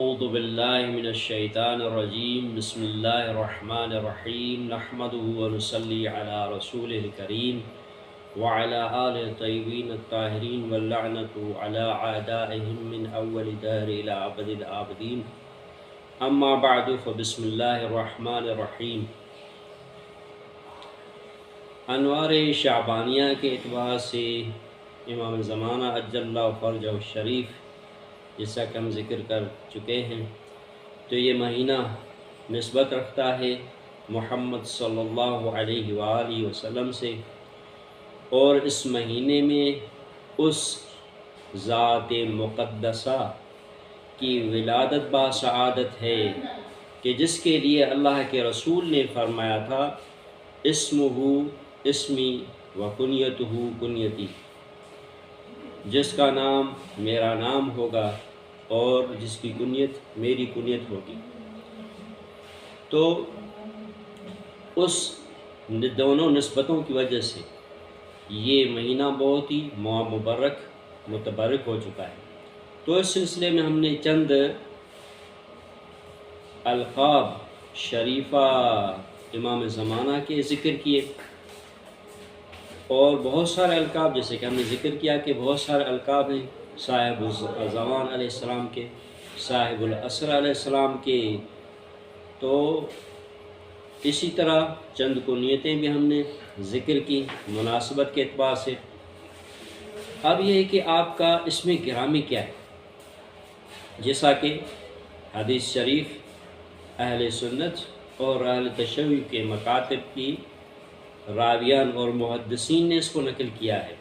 اعوذ باللہ من الشیطان الرجیم بسم اللہ الرحمن الرحیم نحمده ونصلی علی رسولہ الکریم وعلی آلہ الطیبین الطاہرین واللعنة علی اعدائهم من اول دہر الى ابد الآبدین اما بعد فبسم اللہ الرحمن الرحیم۔ انوار شعبانیہ کے اعتبار سے امام زمانہ عجل اللہ فرجہ الشریف جیسا کہ ہم ذکر کر چکے ہیں، تو یہ مہینہ نسبت رکھتا ہے محمد صلی اللہ علیہ وآلہ وسلم سے، اور اس مہینے میں اس ذات مقدسہ کی ولادت باسعادت ہے کہ جس کے لیے اللہ کے رسول نے فرمایا تھا اسمہ اسمی و کنیتہ کنیتی، جس کا نام میرا نام ہوگا اور جس کی کنیت میری کنیت ہوگی۔ تو اس دونوں نسبتوں کی وجہ سے یہ مہینہ بہت ہی متبرک ہو چکا ہے۔ تو اس سلسلے میں ہم نے چند القاب شریفہ امام زمانہ کے ذکر کیے، اور بہت سارے القاب جیسے کہ ہم نے ذکر کیا کہ بہت سارے القاب ہیں صاحب الزمان علیہ السلام کے، صاحب العصر علیہ السلام کے، تو اسی طرح چند کنیتیں بھی ہم نے ذکر کی مناسبت کے اعتبار سے۔ اب یہ ہے کہ آپ کا اسم گرامی کیا ہے، جیسا کہ حدیث شریف اہل سنت اور اہل تشیع کے مکاتب کی راویان اور محدثین نے اس کو نقل کیا ہے۔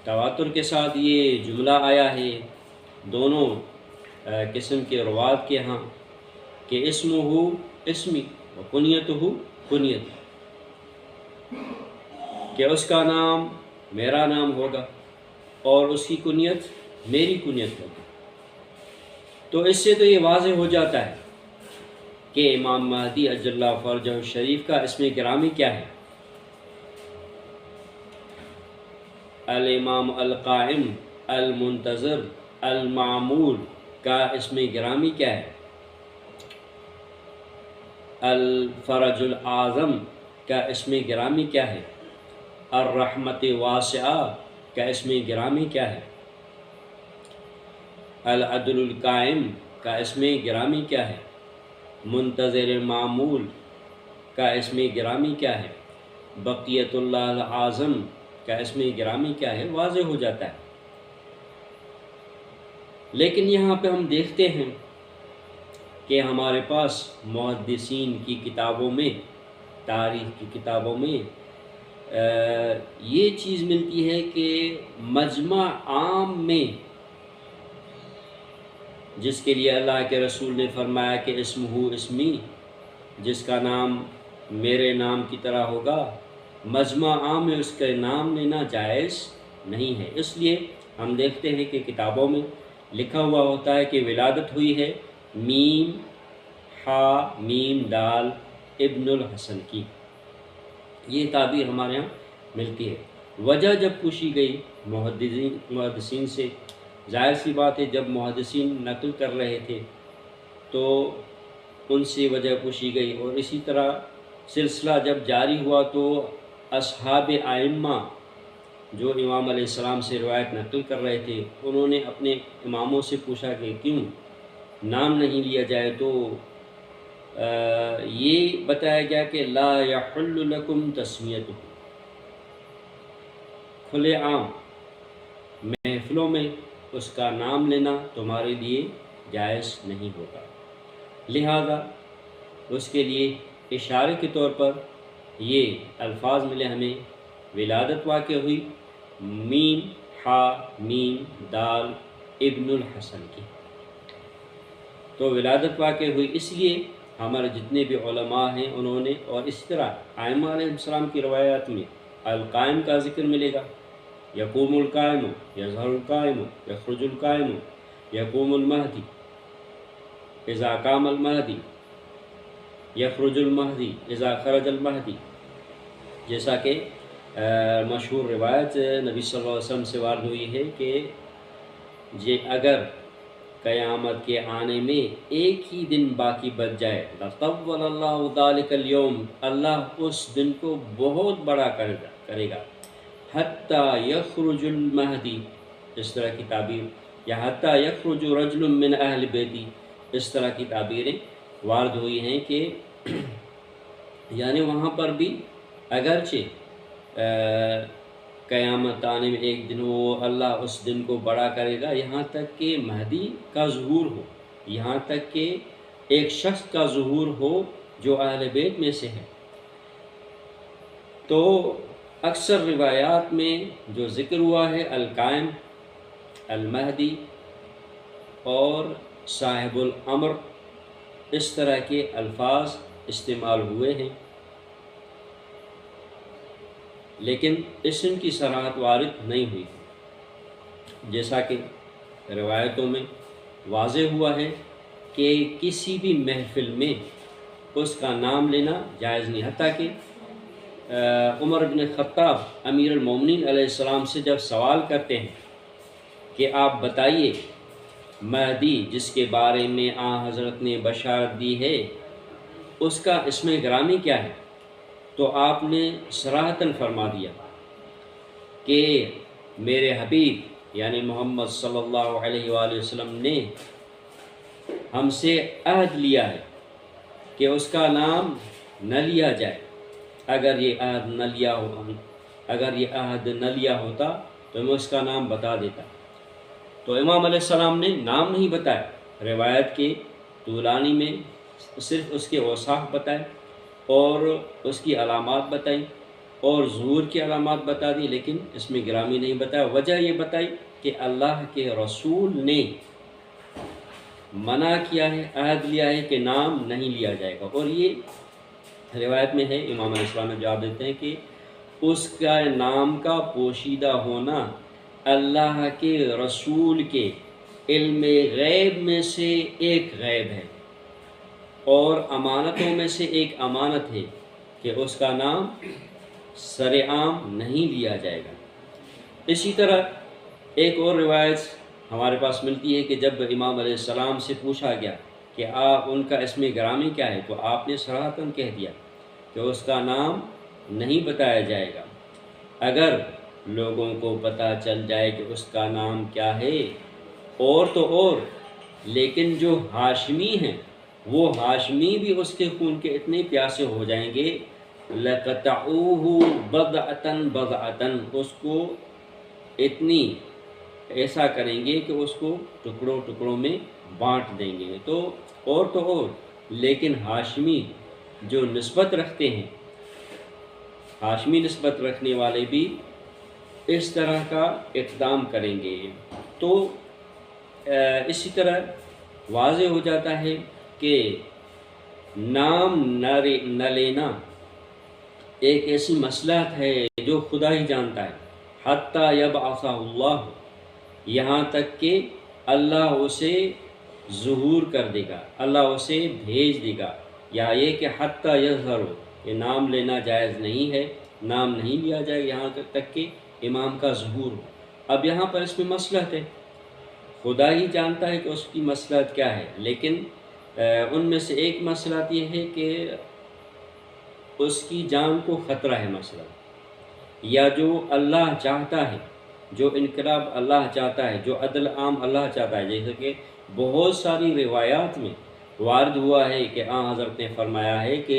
تواتر کے ساتھ یہ جملہ آیا ہے دونوں قسم کے روات کے ہاں کہ اسمہ اسمی و کنیتہ کنیت، کہ اس کا نام میرا نام ہوگا اور اس کی کنیت میری کنیت ہوگی۔ تو اس سے تو یہ واضح ہو جاتا ہے کہ امام مہدی عجل اللہ فرجہ الشریف کا اسم گرامی کیا ہے۔ الامام القائم المنتظر المعمول کا اسم گرامی کیا ہے۔ الفرج الاعظم کا اسم گرامی کیا ہے۔ الرحمت واسعہ کا اسم گرامی کیا ہے۔ العدل القائم کا اسم گرامی کیا ہے۔ منتظر معمول کا اسم گرامی کیا ہے۔ بقیت اللہ العظم کا اسم گرامی کیا ہے، واضح ہو جاتا ہے۔ لیکن یہاں پہ ہم دیکھتے ہیں کہ ہمارے پاس محدثین کی کتابوں میں، تاریخ کی کتابوں میں یہ چیز ملتی ہے کہ مجمع عام میں جس کے لیے اللہ کے رسول نے فرمایا کہ اسمہ اسمی، جس کا نام میرے نام کی طرح ہوگا، مجمع عام میں اس کا نام لینا جائز نہیں ہے۔ اس لیے ہم دیکھتے ہیں کہ کتابوں میں لکھا ہوا ہوتا ہے کہ ولادت ہوئی ہے میم ہا میم دال ابن الحسن کی، یہ تعبیر ہمارے ہاں ملتی ہے۔ وجہ جب پوچھی گئی محدثین سے، ظاہر سی بات ہے جب محدثین نقل کر رہے تھے تو ان سے وجہ پوچھی گئی، اور اسی طرح سلسلہ جب جاری ہوا تو اصحاب ائمہ جو امام علیہ السلام سے روایت نقل کر رہے تھے انہوں نے اپنے اماموں سے پوچھا کہ کیوں نام نہیں لیا جائے، تو یہ بتایا گیا کہ لا یحل لکم تسمیتہ، کھلے عام محفلوں میں اس کا نام لینا تمہارے لیے جائز نہیں ہوگا، لہذا اس کے لیے اشارے کے طور پر یہ الفاظ ملے ہمیں۔ ولادت واقع ہوئی میم ہا میم دال ابن الحسن کی، تو ولادت واقع ہوئی اس لیے ہمارے جتنے بھی علماء ہیں انہوں نے، اور اس طرح ائمہ علیہ السلام کی روایات میں القائم کا ذکر ملے گا، یقوم القائم یظہر القائم یخرج القائم یقوم المہدی اذا قام المہدی یخرج المہدی اذا خرج المہدی، جیسا کہ مشہور روایت نبی صلی اللہ علیہ وسلم سے وارد ہوئی ہے کہ اگر قیامت کے آنے میں ایک ہی دن باقی بچ جائے، لطول اللہ ذالک الیوم، اللہ اس دن کو بہت بڑا کرے گا، حتیٰ یخرج المہدی، اس طرح کی تعبیر، یا حتیٰ یخرج رجل من اہل بیتی، اس طرح کی تعبیریں وارد ہوئی ہیں کہ یعنی وہاں پر بھی اگرچہ قیامت آنے میں ایک دن وہ اللہ اس دن کو بڑا کرے گا، یہاں تک کہ مہدی کا ظہور ہو، یہاں تک کہ ایک شخص کا ظہور ہو جو اہل بیت میں سے ہے۔ تو اکثر روایات میں جو ذکر ہوا ہے القائم، المہدی اور صاحب الامر، اس طرح کے الفاظ استعمال ہوئے ہیں، لیکن اسم کی صراحت وارد نہیں ہوئی، جیسا کہ روایتوں میں واضح ہوا ہے کہ کسی بھی محفل میں اس کا نام لینا جائز نہیں، حتیٰ کہ عمر بن خطاب امیر المومنین علیہ السلام سے جب سوال کرتے ہیں کہ آپ بتائیے مہدی جس کے بارے میں حضرت نے بشارت دی ہے اس کا اسم گرامی کیا ہے، تو آپ نے صراحتاً فرما دیا کہ میرے حبیب یعنی محمد صلی اللہ علیہ وآلہ وسلم نے ہم سے عہد لیا ہے کہ اس کا نام نہ لیا جائے، اگر یہ عہد نہ لیا ہوتا تو میں اس کا نام بتا دیتا۔ تو امام علیہ السلام نے نام نہیں بتایا، روایت کے طولانی میں صرف اس کے اوصاف بتائے اور اس کی علامات بتائیں اور ظہور کی علامات بتا دی، لیکن اس میں گرامی نہیں بتایا۔ وجہ یہ بتائی کہ اللہ کے رسول نے منع کیا ہے، عہد لیا ہے کہ نام نہیں لیا جائے گا، اور یہ روایت میں ہے۔ امام علیہ السلام نے جواب دیتے ہیں کہ اس کا نام کا پوشیدہ ہونا اللہ کے رسول کے علم غیب میں سے ایک غیب ہے اور امانتوں میں سے ایک امانت ہے کہ اس کا نام سر عام نہیں لیا جائے گا۔ اسی طرح ایک اور روایت ہمارے پاس ملتی ہے کہ جب امام علیہ السلام سے پوچھا گیا کہ آپ ان کا اسم گرامی کیا ہے، تو آپ نے صراحتاً کہہ دیا کہ اس کا نام نہیں بتایا جائے گا، اگر لوگوں کو پتہ چل جائے کہ اس کا نام کیا ہے اور تو اور، لیکن جو ہاشمی ہیں وہ ہاشمی بھی اس کے خون کے اتنے پیاسے ہو جائیں گے، لَقَطَعُوهُ بَضْعَةً بَضْعَةً، اس کو اتنی ایسا کریں گے کہ اس کو ٹکڑوں ٹکڑوں میں بانٹ دیں گے۔ تو اور لیکن ہاشمی جو نسبت رکھتے ہیں، ہاشمی نسبت رکھنے والے بھی اس طرح کا اقدام کریں گے۔ تو اسی طرح واضح ہو جاتا ہے کہ نام نہ لینا ایک ایسی مصلحت ہے جو خدا ہی جانتا ہے، حتیٰ یبعثہ اللہ، یہاں تک کہ اللہ اسے ظہور کر دے گا، اللہ اسے بھیج دے گا، یا یہ کہ حتیٰ یظہر، یہ نام لینا جائز نہیں ہے، نام نہیں لیا جائے یہاں تک کہ امام کا ظہور ہو۔ اب یہاں پر اس میں مصلحت ہے، خدا ہی جانتا ہے کہ اس کی مصلحت کیا ہے، لیکن ان میں سے ایک مصلحت یہ ہے کہ اس کی جان کو خطرہ ہے مثلا، یا جو اللہ چاہتا ہے، جو انقلاب اللہ چاہتا ہے، جو عدل عام اللہ چاہتا ہے، جیسے کہ بہت ساری روایات میں وارد ہوا ہے کہ حضرت نے فرمایا ہے کہ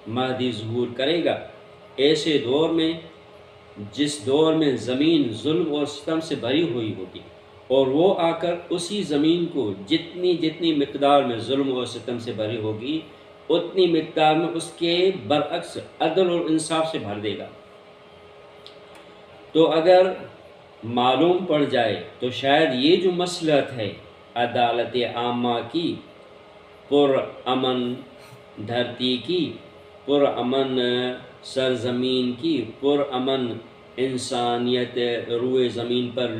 مہدی ظہور کرے گا ایسے دور میں جس دور میں زمین ظلم اور ستم سے بھری ہوئی ہوتی، اور وہ آ کر اسی زمین کو جتنی مقدار میں ظلم اور ستم سے بھری ہوگی اتنی مقدار میں اس کے برعکس عدل اور انصاف سے بھر دے گا۔ تو اگر معلوم پڑ جائے تو شاید یہ جو مصلحت ہے عدالت عامہ کی، پر امن دھرتی کی، پر امن سرزمین کی، پر امن انسانیت روئے زمین پر،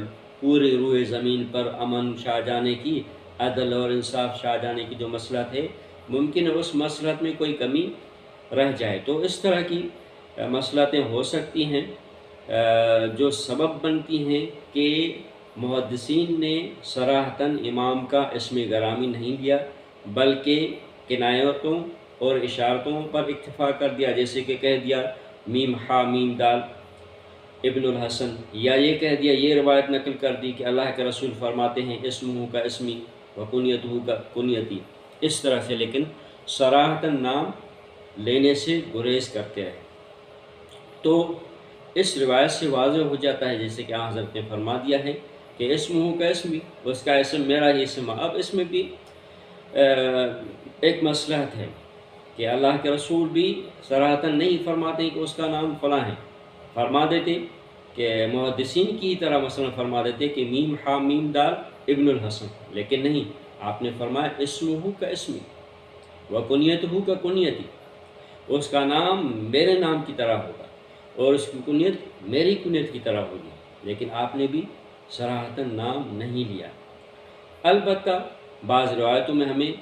پورے روئے زمین پر امن شاہ جانے کی، عدل اور انصاف شاہ جانے کی جو مصلحت ہے، ممکن ہے اس مصلحت میں کوئی کمی رہ جائے۔ تو اس طرح کی مصلحتیں ہو سکتی ہیں جو سبب بنتی ہیں کہ محدثین نے صراحتاً امام کا اسم گرامی نہیں لیا، بلکہ کنایتوں اور اشارتوں پر اکتفا کر دیا، جیسے کہ کہہ دیا میم ہا میم دال ابن الحسن، یا یہ کہہ دیا، یہ روایت نقل کر دی کہ اللہ کے رسول فرماتے ہیں اسمہ کا اسمی و کنیتہ کا کنیتی، اس طرح سے، لیکن صراحتاً نام لینے سے گریز کرتے رہے۔ تو اس روایت سے واضح ہو جاتا ہے، جیسے کہ حضرت نے فرما دیا ہے کہ اسمہ کا اسمی، اس کا اسم میرا ہی اسم۔ اب اس میں بھی ایک مصلحت ہے کہ اللہ کے رسول بھی صراحتاً نہیں فرماتے ہیں کہ اس کا نام فلاں ہے، فرما دیتے کہ محدثین کی طرح مثلا فرما دیتے کہ میم ہا میم دال ابن الحسن، لیکن نہیں، آپ نے فرمایا اسمہ کا اسمی و کنیتہ کا کنیتی، اس کا نام میرے نام کی طرح ہوگا اور اس کی کنیت میری کنیت کی طرح ہوگی، لیکن آپ نے بھی صراحتاً نام نہیں لیا۔ البتہ بعض روایتوں میں ہمیں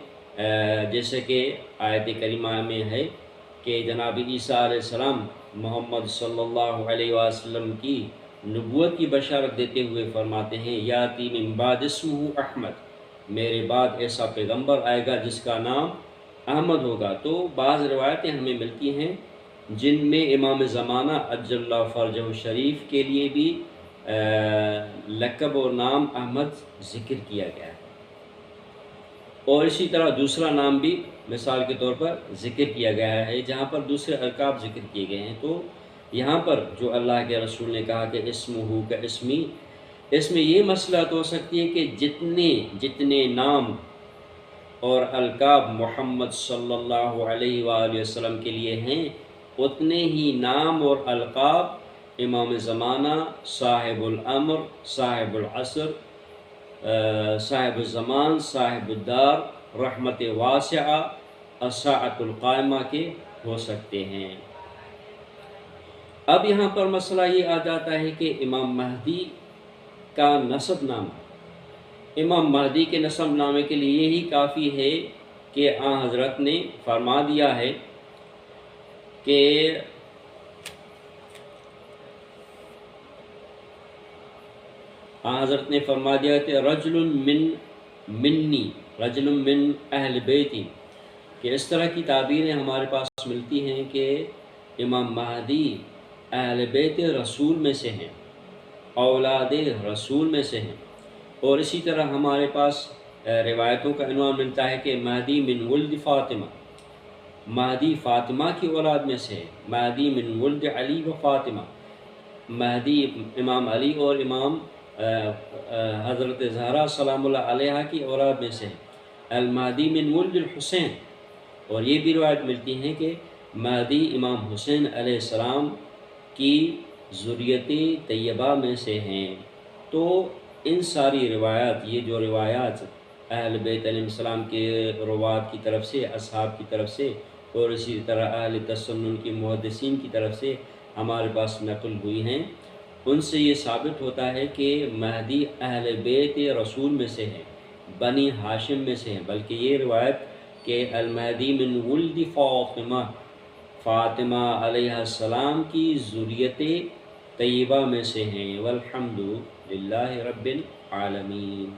جیسے کہ آیت کریمہ میں ہے کہ جناب عیسیٰ علیہ السلام محمد صلی اللہ علیہ وسلم کی نبوت کی بشارت دیتے ہوئے فرماتے ہیں یاتی من بعد اسمہ احمد، میرے بعد ایسا پیغمبر آئے گا جس کا نام احمد ہوگا۔ تو بعض روایتیں ہمیں ملتی ہیں جن میں امام زمانہ عجل اللہ فرجہ شریف کے لیے بھی لقب اور نام احمد ذکر کیا گیا ہے، اور اسی طرح دوسرا نام بھی مثال کے طور پر ذکر کیا گیا ہے جہاں پر دوسرے القاب ذکر کیے گئے ہیں۔ تو یہاں پر جو اللہ کے رسول نے کہا کہ اسمہ کا اسمی، اس میں یہ مصلحت ہو سکتی ہے کہ جتنے نام اور القاب محمد صلی اللہ علیہ وآلہ وسلم کے لیے ہیں، اتنے ہی نام اور القاب امام زمانہ، صاحب الامر، صاحب العصر، صاحب الزمان، صاحب الدار، رحمت واسعہ، الساعۃ القائمہ کے ہو سکتے ہیں۔ اب یہاں پر مسئلہ یہ آ جاتا ہے کہ امام مہدی کا نسب نامہ، امام مہدی کے نسب نامے کے لیے یہی کافی ہے کہ حضرت نے فرما دیا ہے کہ حضرت نے فرما دیا کہ رجل من منی، رجل من اہل بیتی، کہ اس طرح کی تعبیریں ہمارے پاس ملتی ہیں کہ امام مہدی اہل بیت رسول میں سے ہیں، اولاد رسول میں سے ہیں، اور اسی طرح ہمارے پاس روایتوں کا عنوان ملتا ہے کہ مہدی من ولد فاطمہ، مہدی فاطمہ کی اولاد میں سے ہے، مہدی من ولد علی و فاطمہ، مہدی امام علی اور امام حضرت زہرا سلام اللہ علیہا کی اولاد میں سے ہے، المہدی من ولد الحسین، اور یہ بھی روایت ملتی ہیں کہ مہدی امام حسین علیہ السلام کی ذریت طیبہ میں سے ہیں۔ تو ان ساری روایات، یہ جو روایات اہل بیت علیہ السلام کے روات کی طرف سے، اصحاب کی طرف سے، اور اسی طرح اہل تسنن کی محدثین کی طرف سے ہمارے پاس نقل ہوئی ہیں، ان سے یہ ثابت ہوتا ہے کہ مہدی اہل بیت رسول میں سے ہے، بنی ہاشم میں سے ہیں، بلکہ یہ روایت کہ المہدی من ولد فاطمہ، فاطمہ علیہ السلام کی ذریت طیبہ میں سے ہیں۔ والحمد للہ رب العالمین۔